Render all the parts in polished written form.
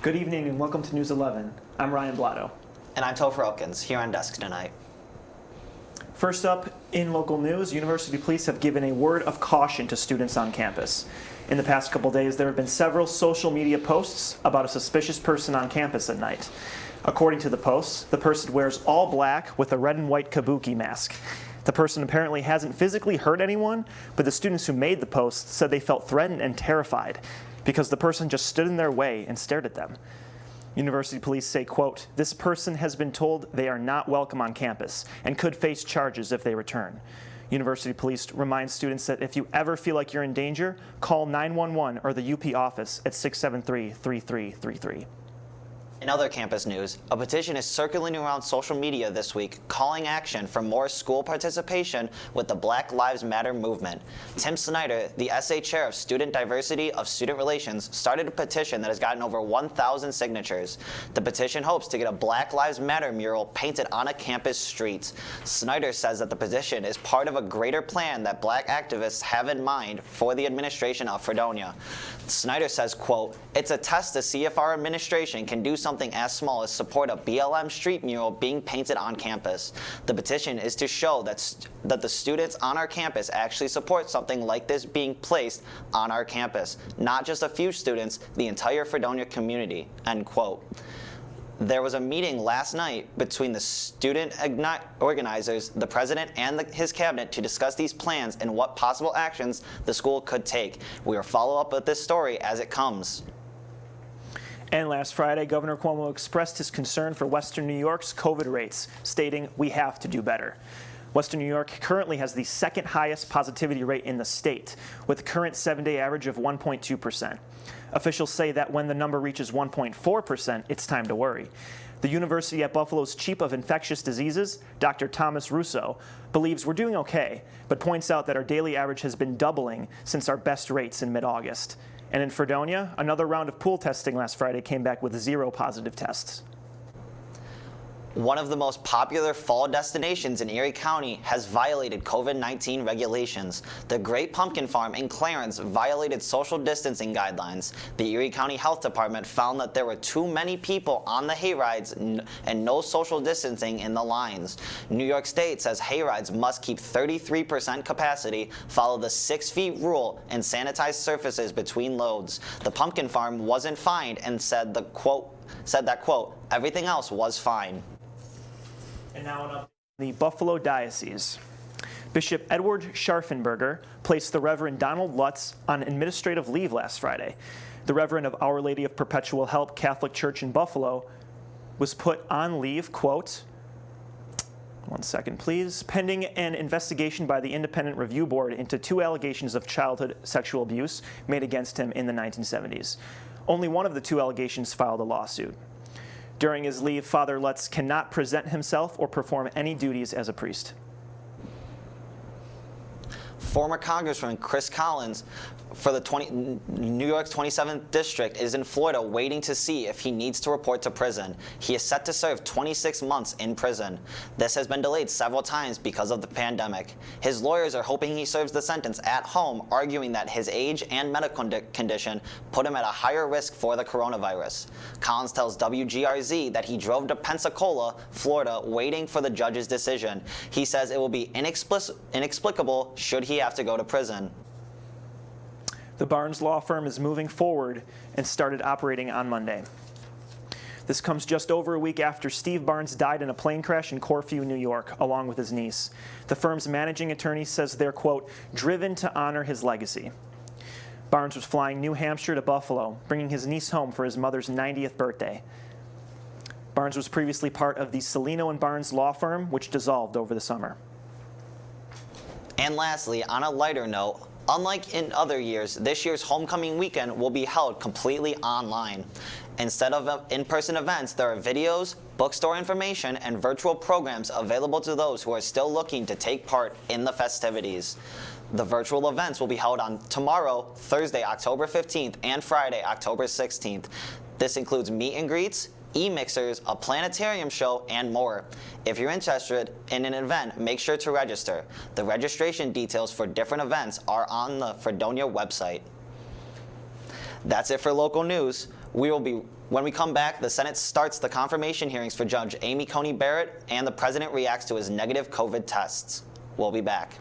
Good evening and welcome to News 11. I'm Ryan Blotto. And I'm Topher Elkins, here on desk tonight. First up, in local news, university police have given a word of caution to students on campus. In the past couple days, there have been several social media posts about a suspicious person on campus at night. According to the posts, the person wears all black with a red and white kabuki mask. The person apparently hasn't physically hurt anyone, but the students who made the post said they felt threatened and terrified because the person just stood in their way and stared at them. University police say, quote, "This person has been told they are not welcome on campus and could face charges if they return." University police remind students that if you ever feel like you're in danger, call 911 or the UP office at 673-3333. In other campus news, a petition is circulating around social media this week calling action for more school participation with the Black Lives Matter movement. Tim Snyder, the SA chair of Student Diversity of Student Relations, started a petition that has gotten over 1,000 signatures. The petition hopes to get a Black Lives Matter mural painted on a campus street. Snyder says that the petition is part of a greater plan that black activists have in mind for the administration of Fredonia. Snyder says, quote, "It's a test to see if our administration can do something as small as support a BLM street mural being painted on campus. The petition is to show that the students on our campus actually support something like this being placed on our campus, not just a few students, the entire Fredonia community," end quote. There was a meeting last night between the student organizers, the president, and his cabinet to discuss these plans and what possible actions the school could take. We will follow up with this story as it comes. And last Friday, Governor Cuomo expressed his concern for Western New York's COVID rates, stating, "We have to do better." Western New York currently has the second highest positivity rate in the state, with a current 7-day average of 1.2%. Officials say that when the number reaches 1.4%, it's time to worry. The University at Buffalo's chief of infectious diseases, Dr. Thomas Russo, believes we're doing okay, but points out that our daily average has been doubling since our best rates in mid-August. And in Fredonia, another round of pool testing last Friday came back with 0 positive tests. One of the most popular fall destinations in Erie County has violated COVID-19 regulations. The Great Pumpkin Farm in Clarence violated social distancing guidelines. The Erie County Health Department found that there were too many people on the hayrides and no social distancing in the lines. New York State says hayrides must keep 33% capacity, follow the 6 feet rule, and sanitize surfaces between loads. The Pumpkin Farm wasn't fined and said that, quote, "Everything else was fine." And now an update on the Buffalo Diocese. Bishop Edward Scharfenberger placed the Reverend Donald Lutz on administrative leave last Friday. The Reverend of Our Lady of Perpetual Help Catholic Church in Buffalo was put on leave, quote, one second please, pending an investigation by the Independent Review Board into 2 allegations of childhood sexual abuse made against him in the 1970s. Only one of the 2 allegations filed a lawsuit. During his leave, Father Lutz cannot present himself or perform any duties as a priest. Former Congressman Chris Collins for the New York's 27th District is in Florida waiting to see if he needs to report to prison. He is set to serve 26 months in prison. This has been delayed several times because of the pandemic. His lawyers are hoping he serves the sentence at home, arguing that his age and medical condition put him at a higher risk for the coronavirus. Collins tells WGRZ that he drove to Pensacola, Florida, waiting for the judge's decision. He says it will be inexplicable should he have to go to prison. The Barnes law firm is moving forward and started operating on Monday. This comes just over a week after Steve Barnes died in a plane crash in Corfu, New York, along with his niece. The firm's managing attorney says they're, quote, "driven to honor his legacy." Barnes was flying New Hampshire to Buffalo, bringing his niece home for his mother's 90th birthday. Barnes was previously part of the Celino and Barnes law firm, which dissolved over the summer. And lastly, on a lighter note, unlike in other years, this year's homecoming weekend will be held completely online. Instead of in-person events, there are videos, bookstore information, and virtual programs available to those who are still looking to take part in the festivities. The virtual events will be held on tomorrow, Thursday, October 15th, and Friday, October 16th. This includes meet and greets, e-mixers, a planetarium show, and more. If you're interested in an event, make sure to register. The registration details for different events are on the Fredonia website. That's it for local news. We will be When we come back, the Senate starts the confirmation hearings for Judge Amy Coney Barrett, and the president reacts to his negative COVID tests. We'll be back.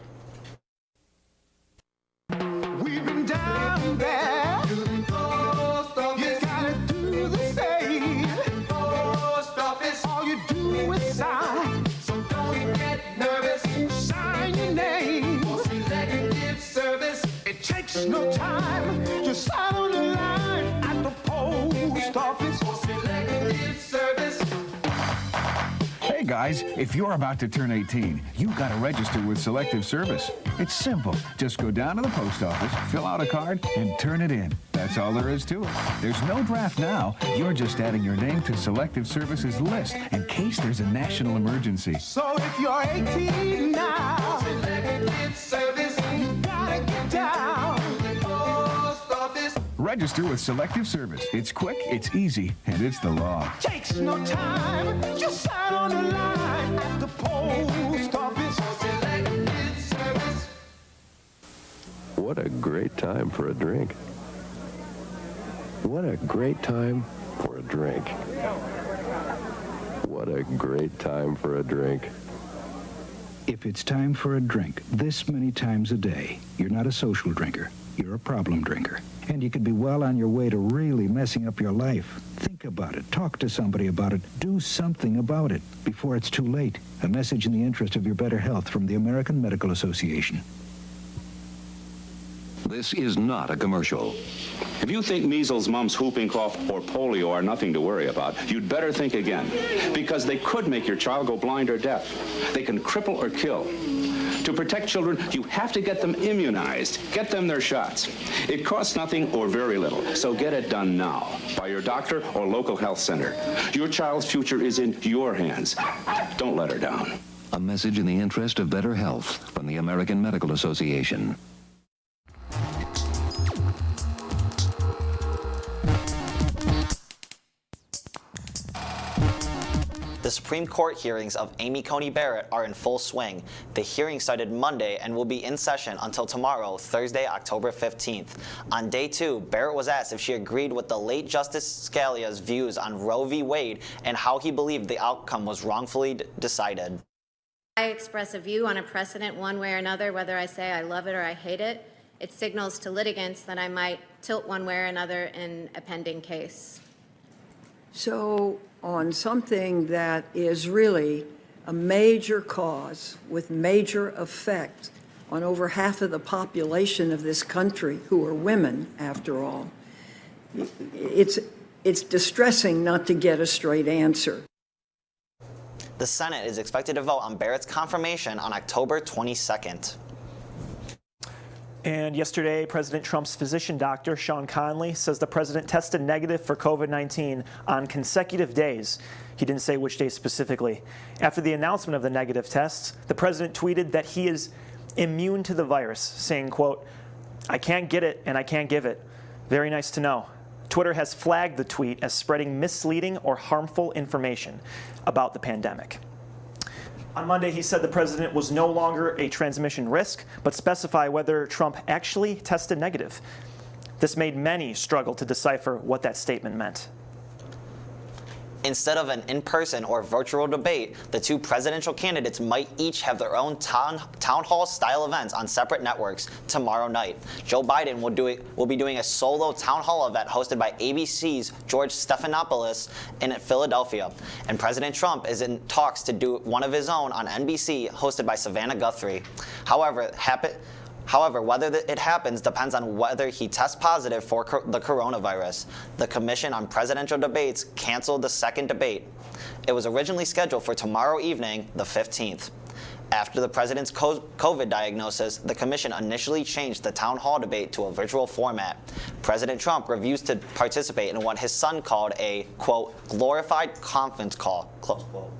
We've been down there. You gotta do the same. Post office. All you do is sign. So don't get nervous. Sign your name. For selective service. It takes no time. Just sign on the line at the post office. For selective service. Hey guys, if you're about to turn 18, you gotta register with Selective Service. It's simple. Just go down to the post office, fill out a card, and turn it in. That's all there is to it. There's no draft now. You're just adding your name to Selective Service's list in case there's a national emergency. So if you're 18 now, Selective Service, you gotta get down to the post office. Register with Selective Service. It's quick, it's easy, and it's the law. Takes no time. Just sign on the line at the post office. Selective Service. What a great time for a drink. What a great time for a drink. What a great time for a drink. If it's time for a drink this many times a day, you're not a social drinker. You're a problem drinker. And you could be well on your way to really messing up your life. Think about it. Talk to somebody about it. Do something about it before it's too late. A message in the interest of your better health from the American Medical Association. This is not a commercial. If you think measles, mumps, whooping cough, or polio are nothing to worry about, you'd better think again, because they could make your child go blind or deaf. They can cripple or kill. To protect children, you have to get them immunized. Get them their shots. It costs nothing or very little, so get it done now by your doctor or local health center. Your child's future is in your hands. Don't let her down. A message in the interest of better health from the American Medical Association. The Supreme Court hearings of Amy Coney Barrett are in full swing. The hearing started Monday and will be in session until tomorrow, Thursday, October 15th. On day 2, Barrett was asked if she agreed with the late Justice Scalia's views on Roe v. Wade and how he believed the outcome was wrongfully decided. I express a view on a precedent one way or another, whether I say I love it or I hate it. It signals to litigants that I might tilt one way or another in a pending case. So on something that is really a major cause with major effect on over half of the population of this country, who are women, after all, it's distressing not to get a straight answer. The Senate is expected to vote on Barrett's confirmation on October 22nd. And yesterday, President Trump's physician doctor, Sean Coney, says the president tested negative for COVID-19 on consecutive days. He didn't say which days specifically. After the announcement of the negative tests, the president tweeted that he is immune to the virus, saying, quote, "I can't get it and I can't give it. Very nice to know." Twitter has flagged the tweet as spreading misleading or harmful information about the pandemic. On Monday, he said the president was no longer a transmission risk, but specify whether Trump actually tested negative. This made many struggle to decipher what that statement meant. Instead of an in-person or virtual debate, the two presidential candidates might each have their own town hall-style events on separate networks tomorrow night. Joe Biden will be doing a solo town hall event hosted by ABC's George Stephanopoulos in Philadelphia. And President Trump is in talks to do one of his own on NBC, hosted by Savannah Guthrie. However, whether it happens depends on whether he tests positive for the coronavirus. The Commission on Presidential Debates canceled the second debate. It was originally scheduled for tomorrow evening, the 15th. After the president's COVID diagnosis, the commission initially changed the town hall debate to a virtual format. President Trump refused to participate in what his son called a, quote, glorified conference call, close quote.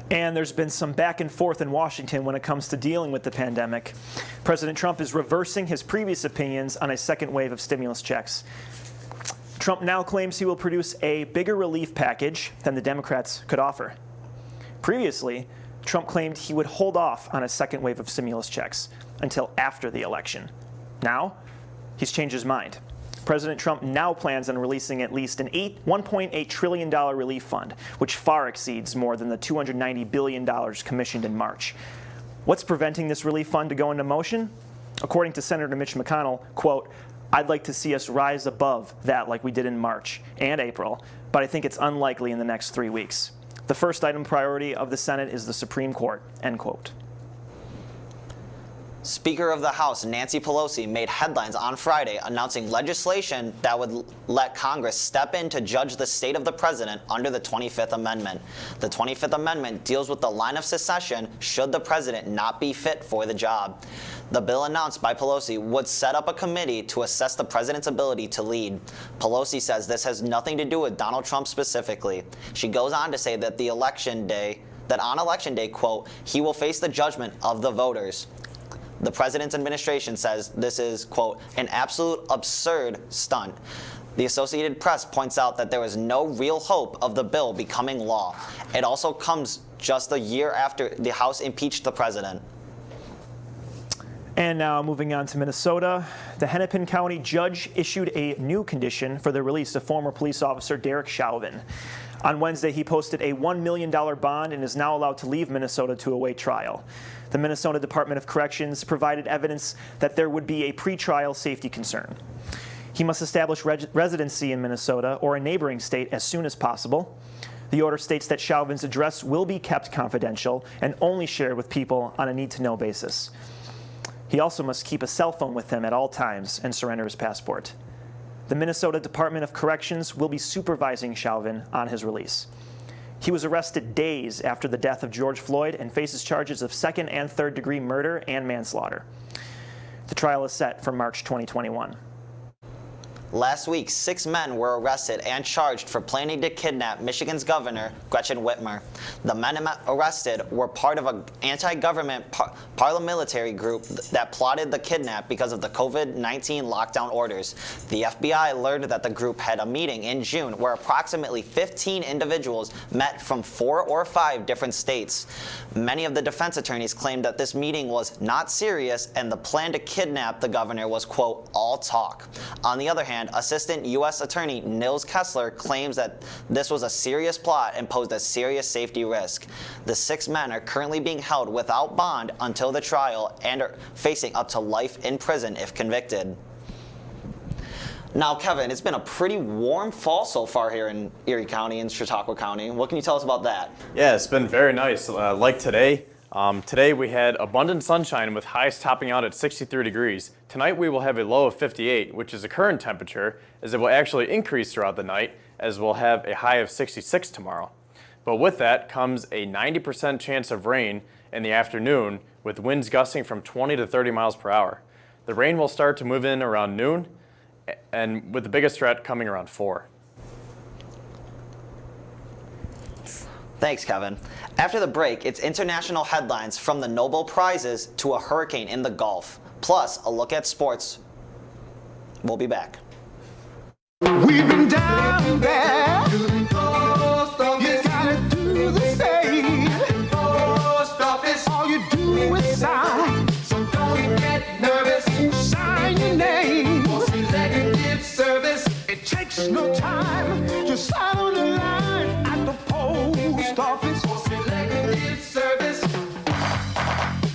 And there's been some back and forth in Washington when it comes to dealing with the pandemic. President Trump is reversing his previous opinions on a second wave of stimulus checks. Trump now claims he will produce a bigger relief package than the Democrats could offer. Previously, Trump claimed he would hold off on a second wave of stimulus checks until after the election. Now, he's changed his mind. President Trump now plans on releasing at least an $1.8 trillion relief fund, which far exceeds more than the $290 billion commissioned in March. What's preventing this relief fund to go into motion? According to Senator Mitch McConnell, quote, "I'd like to see us rise above that like we did in March and April, but I think it's unlikely in the next 3 weeks. The first item priority of the Senate is the Supreme Court," end quote. Speaker of the House Nancy Pelosi made headlines on Friday announcing legislation that would let Congress step in to judge the state of the president under the 25th Amendment. The 25th Amendment deals with the line of succession should the president not be fit for the job. The bill announced by Pelosi would set up a committee to assess the president's ability to lead. Pelosi says this has nothing to do with Donald Trump specifically. She goes on to say that on election day, quote, "he will face the judgment of the voters." The president's administration says this is, quote, "an absolute absurd stunt." The Associated Press points out that there is no real hope of the bill becoming law. It also comes just a year after the House impeached the president. And now moving on to Minnesota, the Hennepin County judge issued a new condition for the release of former police officer Derek Chauvin. On Wednesday, he posted a $1 million bond and is now allowed to leave Minnesota to await trial. The Minnesota Department of Corrections provided evidence that there would be a pretrial safety concern. He must establish residency in Minnesota or a neighboring state as soon as possible. The order states that Chauvin's address will be kept confidential and only shared with people on a need-to-know basis. He also must keep a cell phone with him at all times and surrender his passport. The Minnesota Department of Corrections will be supervising Chauvin on his release. He was arrested days after the death of George Floyd and faces charges of second and third degree murder and manslaughter. The trial is set for March 2021. Last week, 6 men were arrested and charged for planning to kidnap Michigan's governor, Gretchen Whitmer. The men arrested were part of an anti-government paramilitary group that plotted the kidnap because of the COVID-19 lockdown orders. The FBI learned that the group had a meeting in June where approximately 15 individuals met from 4 or 5 different states. Many of the defense attorneys claimed that this meeting was not serious and the plan to kidnap the governor was, quote, all talk. On the other hand, Assistant U.S. Attorney Nils Kessler claims that this was a serious plot and posed a serious safety risk. The 6 men are currently being held without bond until the trial and are facing up to life in prison if convicted. Now, Kevin, it's been a pretty warm fall so far here in Erie County and Chautauqua County. What can you tell us about that? Yeah, it's been very nice. Like today. Today we had abundant sunshine with highs topping out at 63 degrees. Tonight we will have a low of 58, which is the current temperature, as it will actually increase throughout the night, as we'll have a high of 66 tomorrow. But with that comes a 90% chance of rain in the afternoon, with winds gusting from 20 to 30 miles per hour. The rain will start to move in around noon, and with the biggest threat coming around 4. Thanks, Kevin. After the break, it's international headlines from the Nobel Prizes to a hurricane in the Gulf. Plus, a look at sports. We'll be back. We've been down there. You gotta do the same. Post office, all you do is sign. So don't get nervous. Sign your name. For selective service, it takes no time. Just sign on the line at the post office. For selective service.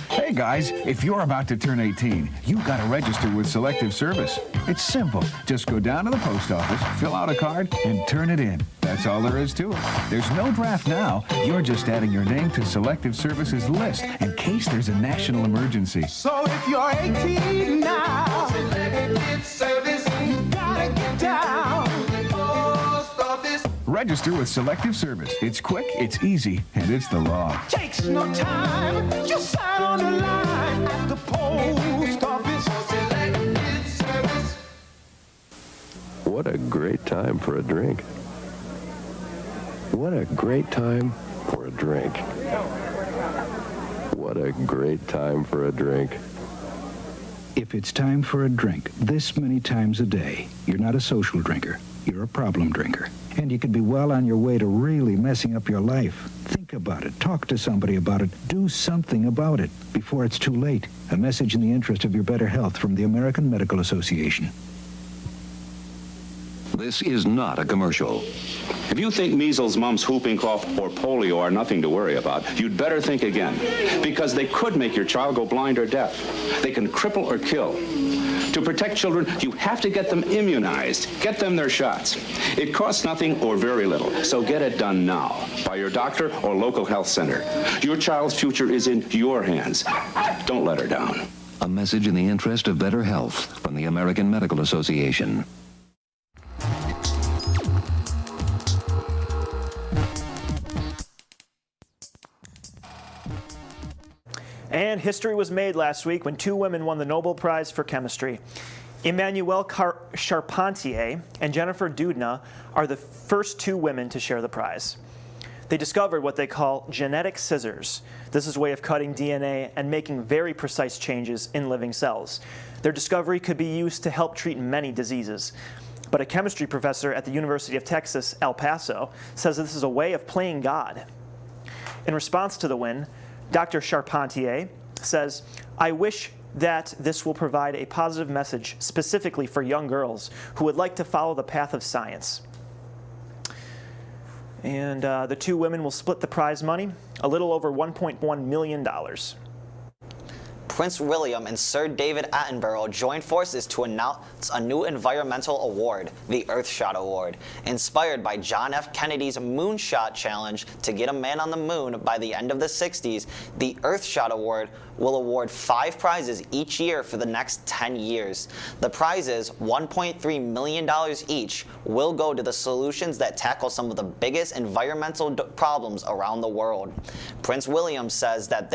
Hey guys, if you're about to turn 18, you gotta register with Selective Service. It's simple. Just go down to the post office, fill out a card, and turn it in. That's all there is to it. There's no draft now. You're just adding your name to Selective Service's list in case there's a national emergency. So if you're 18 now, Selective Service, you gotta get down to the post office. Register with Selective Service. It's quick, it's easy, and it's the law. Takes no time. Just sign on the line at the post office. Selective Service. What a great time for a drink. What a great time for a drink. What a great time for a drink. If it's time for a drink this many times a day, you're not a social drinker. You're a problem drinker. And you could be well on your way to really messing up your life. Think about it. Talk to somebody about it. Do something about it before it's too late. A message in the interest of your better health from the American Medical Association. This is not a commercial. If you think measles, mumps, whooping cough, or polio are nothing to worry about, you'd better think again, because they could make your child go blind or deaf. They can cripple or kill. To protect children, you have to get them immunized. Get them their shots. It costs nothing or very little, so get it done now by your doctor or local health center. Your child's future is in your hands. Don't let her down. A message in the interest of better health from the American Medical Association. And history was made last week when two women won the Nobel Prize for Chemistry. Emmanuelle Charpentier and Jennifer Doudna are the first two women to share the prize. They discovered what they call genetic scissors. This is a way of cutting DNA and making very precise changes in living cells. Their discovery could be used to help treat many diseases. But a chemistry professor at the University of Texas, El Paso, says this is a way of playing God. In response to the win, Dr. Charpentier says, "I wish that this will provide a positive message specifically for young girls who would like to follow the path of science." And the two women will split the prize money, a little over $1.1 million. Prince William and Sir David Attenborough joined forces to announce a new environmental award, the Earthshot Award. Inspired by John F. Kennedy's Moonshot Challenge to get a man on the moon by the end of the 60s, the Earthshot Award will award 5 prizes each year for the next 10 years. The prizes, $1.3 million each, will go to the solutions that tackle some of the biggest environmental problems around the world. Prince William says that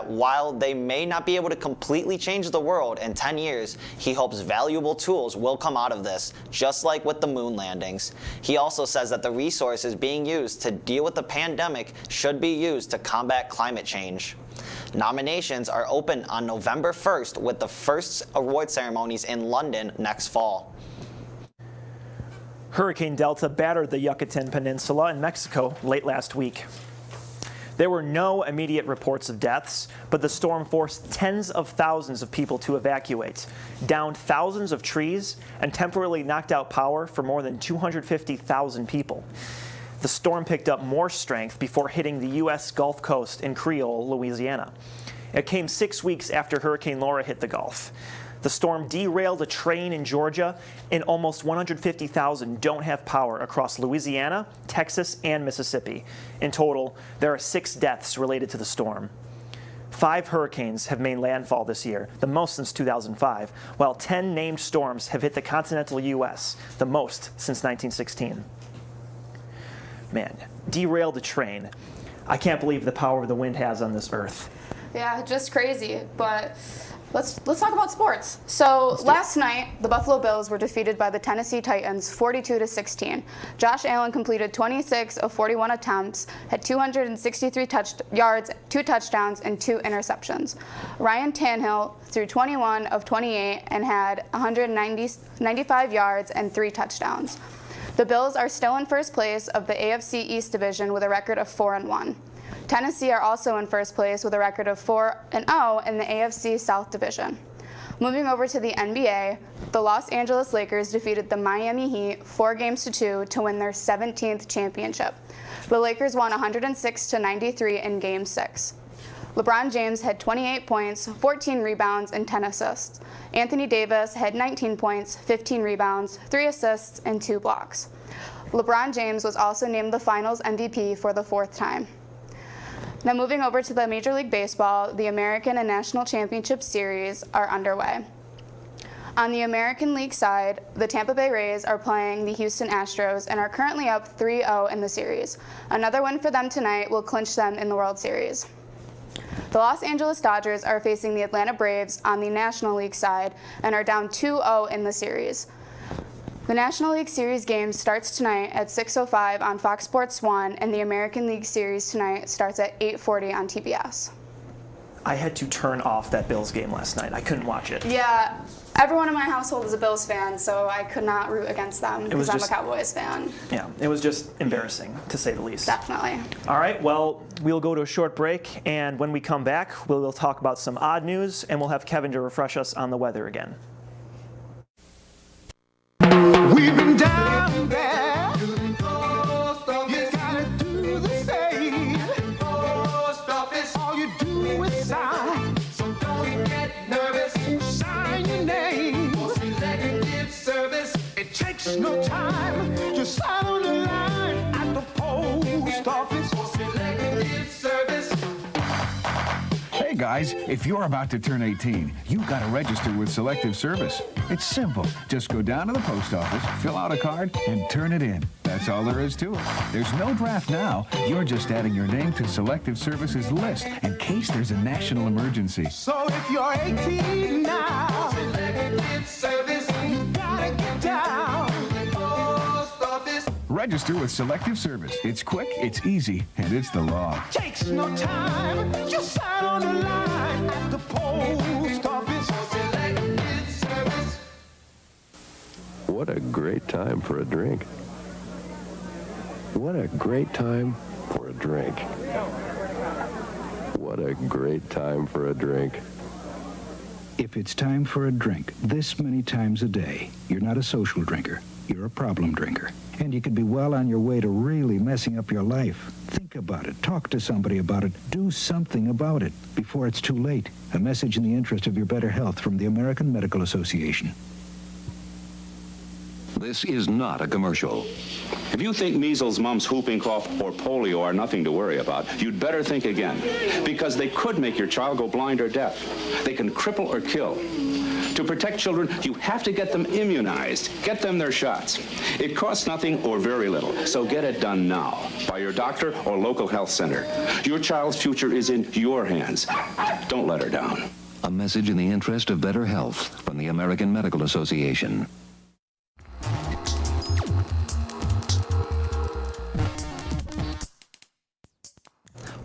while they may not be able to completely change the world in 10 years, he hopes valuable tools will come out of this, just like with the moon landings. He also says that the resources being used to deal with the pandemic should be used to combat climate change. Nominations are open on November 1st with the first award ceremonies in London next fall. Hurricane Delta battered the Yucatan Peninsula in Mexico late last week. There were no immediate reports of deaths, but the storm forced tens of thousands of people to evacuate, downed thousands of trees, and temporarily knocked out power for more than 250,000 people. The storm picked up more strength before hitting the U.S. Gulf Coast in Creole, Louisiana. It came 6 weeks after Hurricane Laura hit the Gulf. The storm derailed a train in Georgia, and almost 150,000 don't have power across Louisiana, Texas, and Mississippi. In total, there are 6 deaths related to the storm. 5 hurricanes have made landfall this year, the most since 2005, while 10 named storms have hit the continental U.S., the most since 1916. Man, derailed a train. I can't believe the power the wind has on this earth. Yeah, just crazy. But let's talk about sports. So last night, the Buffalo Bills were defeated by the Tennessee Titans 42-16. Josh Allen completed 26 of 41 attempts, had 263 yards, 2 touchdowns, and 2 interceptions. Ryan Tannehill threw 21 of 28 and had 195 yards and 3 touchdowns. The Bills are still in first place of the AFC East Division with a record of 4-1. Tennessee are also in first place with a record of 4-0 in the AFC South Division. Moving over to the NBA, the Los Angeles Lakers defeated the Miami Heat 4-2 to win their 17th championship. The Lakers won 106-93 in Game 6. LeBron James had 28 points, 14 rebounds, and 10 assists. Anthony Davis had 19 points, 15 rebounds, 3 assists, and 2 blocks. LeBron James was also named the Finals MVP for the 4th time. Now moving over to the Major League Baseball, the American and National Championship Series are underway. On the American League side, the Tampa Bay Rays are playing the Houston Astros and are currently up 3-0 in the series. Another win for them tonight will clinch them in the World Series. The Los Angeles Dodgers are facing the Atlanta Braves on the National League side and are down 2-0 in the series. The National League Series game starts tonight at 6:05 on Fox Sports 1, and the American League Series tonight starts at 8:40 on TBS. I had to turn off that Bills game last night. I couldn't watch it. Yeah, everyone in my household is a Bills fan, so I could not root against them because I'm a Cowboys fan. Yeah, it was just embarrassing, to say the least. Definitely. All right, well, we'll go to a short break, and when we come back, we'll talk about some odd news, and we'll have Kevin to refresh us on the weather again. We've been down Takes no time, just sign on the line at the post office for selective service. Hey guys, if you're about to turn 18, you got to register with Selective Service. It's simple. Just go down to the post office, fill out a card, and turn it in. That's all there is to it. There's no draft now. You're just adding your name to Selective Service's list in case there's a national emergency. So if you're 18 now, selective service, you gotta get down to the post office. Register with Selective Service. It's quick, it's easy, and it's the law. Takes no time, just sign on the line at the post office for selective service. What a great time for a drink. What a great time for a drink. What a great time for a drink. If it's time for a drink this many times a day, you're not a social drinker. You're a problem drinker. And you could be well on your way to really messing up your life. Think about it. Talk to somebody about it. Do something about it before it's too late. A message in the interest of your better health from the American Medical Association. This is not a commercial. If you think measles, mumps, whooping cough, or polio are nothing to worry about, you'd better think again, because they could make your child go blind or deaf. They can cripple or kill. To protect children, you have to get them immunized. Get them their shots. It costs nothing or very little, so get it done now by your doctor or local health center. Your child's future is in your hands. Don't let her down. A message in the interest of better health from the American Medical Association.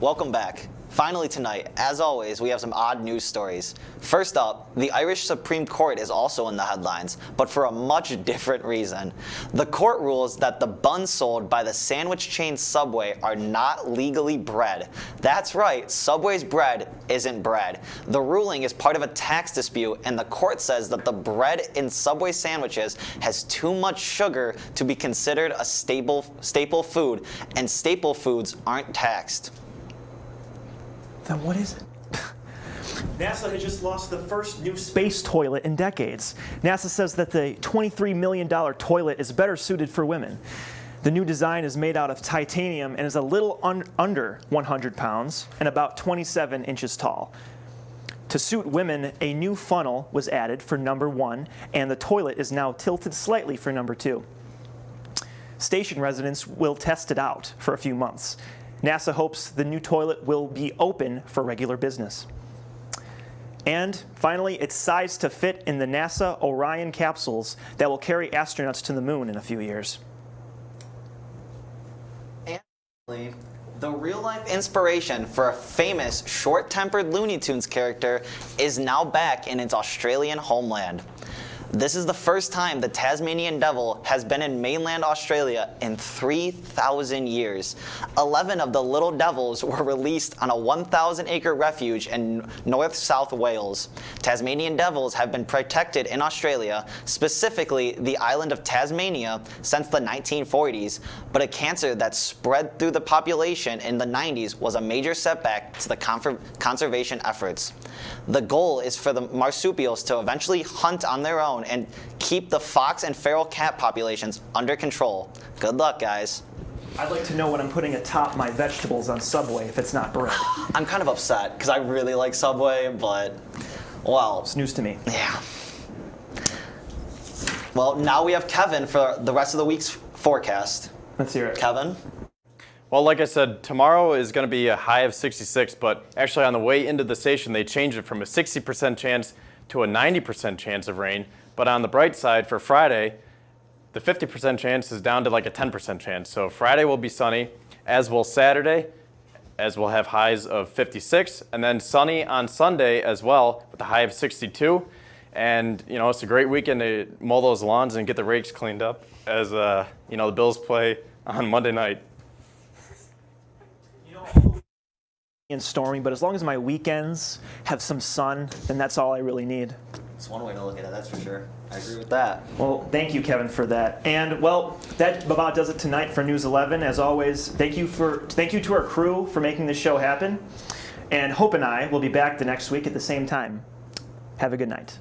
Welcome back. Finally tonight, as always, we have some odd news stories. First up, the Irish Supreme Court is also in the headlines, but for a much different reason. The court rules that the buns sold by the sandwich chain Subway are not legally bread. That's right, Subway's bread isn't bread. The ruling is part of a tax dispute, and the court says that the bread in Subway sandwiches has too much sugar to be considered a staple food, and staple foods aren't taxed. Then what is it? NASA had just lost the first new space toilet in decades. NASA says that the $23 million toilet is better suited for women. The new design is made out of titanium and is a little under 100 pounds and about 27 inches tall. To suit women, a new funnel was added for number 1, and the toilet is now tilted slightly for number 2. Station residents will test it out for a few months. NASA hopes the new toilet will be open for regular business. And finally, it's sized to fit in the NASA Orion capsules that will carry astronauts to the moon in a few years. And finally, the real-life inspiration for a famous short-tempered Looney Tunes character is now back in its Australian homeland. This is the first time the Tasmanian devil has been in mainland Australia in 3,000 years. 11 of the little devils were released on a 1,000-acre refuge in North South Wales. Tasmanian devils have been protected in Australia, specifically the island of Tasmania, since the 1940s, but a cancer that spread through the population in the 90s was a major setback to the conservation efforts. The goal is for the marsupials to eventually hunt on their own and keep the fox and feral cat populations under control. Good luck, guys. I'd like to know when I'm putting atop my vegetables on Subway if it's not bread. I'm kind of upset because I really like Subway, but, well. It's news to me. Yeah. Well, now we have Kevin for the rest of the week's forecast. Let's hear it. Kevin? Well, like I said, tomorrow is going to be a high of 66, but actually on the way into the station, they changed it from a 60% chance to a 90% chance of rain. But on the bright side, for Friday, the 50% chance is down to like a 10% chance. So Friday will be sunny, as will Saturday, as we'll have highs of 56, and then sunny on Sunday as well, with a high of 62. And, you know, it's a great weekend to mow those lawns and get the rakes cleaned up as, you know, the Bills play on Monday night. And stormy, but as long as my weekends have some sun, then that's all I really need. It's one way to look at it, that's for sure. I agree with that. Well, thank you, Kevin, for that. And, well, that about does it tonight for News 11. As always, thank you to our crew for making this show happen. And Hope and I will be back the next week at the same time. Have a good night.